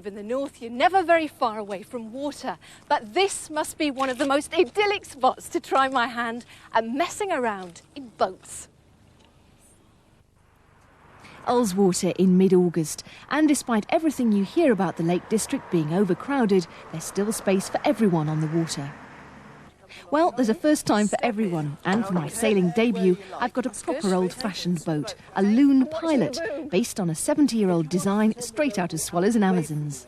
In the north, you're never very far away from water, but this must be one of the most idyllic spots to try my hand at messing around in boats. Ullswater in mid-August, and despite everything you hear about the Lake District being overcrowded, there's still space for everyone on the water. Well, there's a first time for everyone, and for my sailing debut, I've got a proper old-fashioned boat, a Loon Pilot, based on a 70-year-old design straight out of Swallows and Amazons.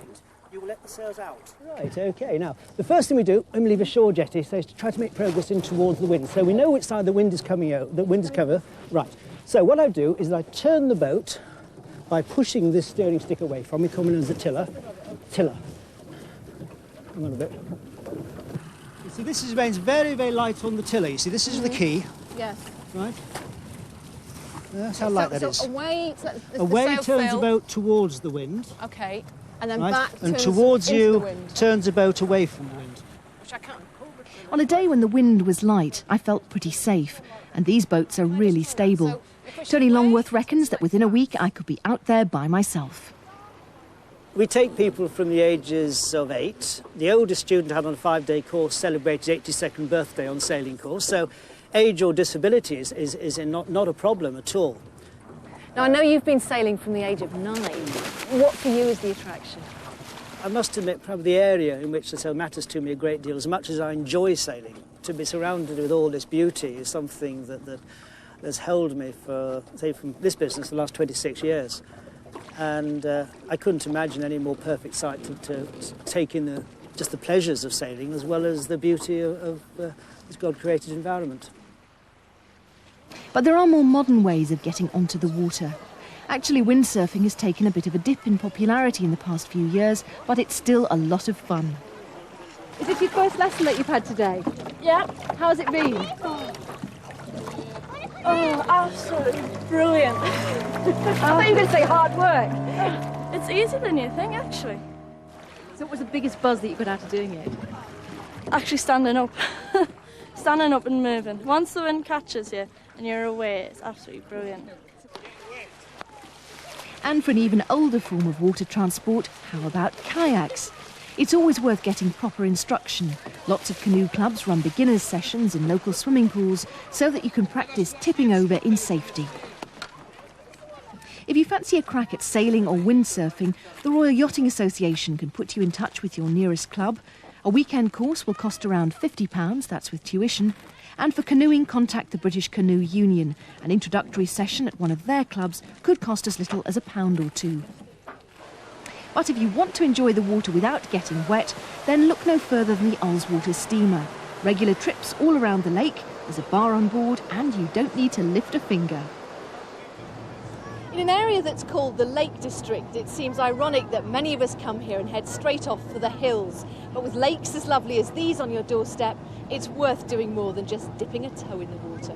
You will let the sails out. Right, OK. Now, the first thing we do when we leave a shore jetty is to try to make progress in towards the wind. So we know which side the wind is coming out, the wind is covered. Right. So what I do is I turn the boat by pushing this steering stick away from me, coming as a tiller. Hang on a bit. See, this remains very, very light on the tiller. You see, this is the key. Yes. Right? That's how light that is. Away, away turns the boat towards the wind. OK. And then right? back and towards into you the wind. Turns the boat away from the wind. Which I can't. On a day when the wind was light, I felt pretty safe, and these boats are really stable. Tony Longworth reckons that within a week I could be out there by myself. We take people from the ages of 8. The oldest student had on a 5-day course celebrated his 82nd birthday on sailing course, so age or disability is not a problem at all. Now, I know you've been sailing from the age of 9. What for you is the attraction? I must admit, probably the area in which the sail matters to me a great deal. As much as I enjoy sailing, to be surrounded with all this beauty is something that has held me for, say, from this business the last 26 years. And I couldn't imagine any more perfect site to take in just the pleasures of sailing as well as the beauty of this God-created environment. But there are more modern ways of getting onto the water. Actually, windsurfing has taken a bit of a dip in popularity in the past few years, but it's still a lot of fun. Is this your first lesson that you've had today? Yeah. How's it been? Oh, absolutely brilliant. I thought you were going to say hard work. It's easier than you think, actually. So what was the biggest buzz that you got out of doing it? Actually standing up. Standing up and moving. Once the wind catches you and you're away, it's absolutely brilliant. And for an even older form of water transport, how about kayaks? It's always worth getting proper instruction. Lots of canoe clubs run beginners' sessions in local swimming pools so that you can practice tipping over in safety. If you fancy a crack at sailing or windsurfing, the Royal Yachting Association can put you in touch with your nearest club. A weekend course will cost around £50, that's with tuition. And for canoeing, contact the British Canoe Union. An introductory session at one of their clubs could cost as little as £1 or £2. But if you want to enjoy the water without getting wet, then look no further than the Ullswater steamer. Regular trips all around the lake, there's a bar on board, and you don't need to lift a finger. In an area that's called the Lake District, it seems ironic that many of us come here and head straight off for the hills. But with lakes as lovely as these on your doorstep, it's worth doing more than just dipping a toe in the water.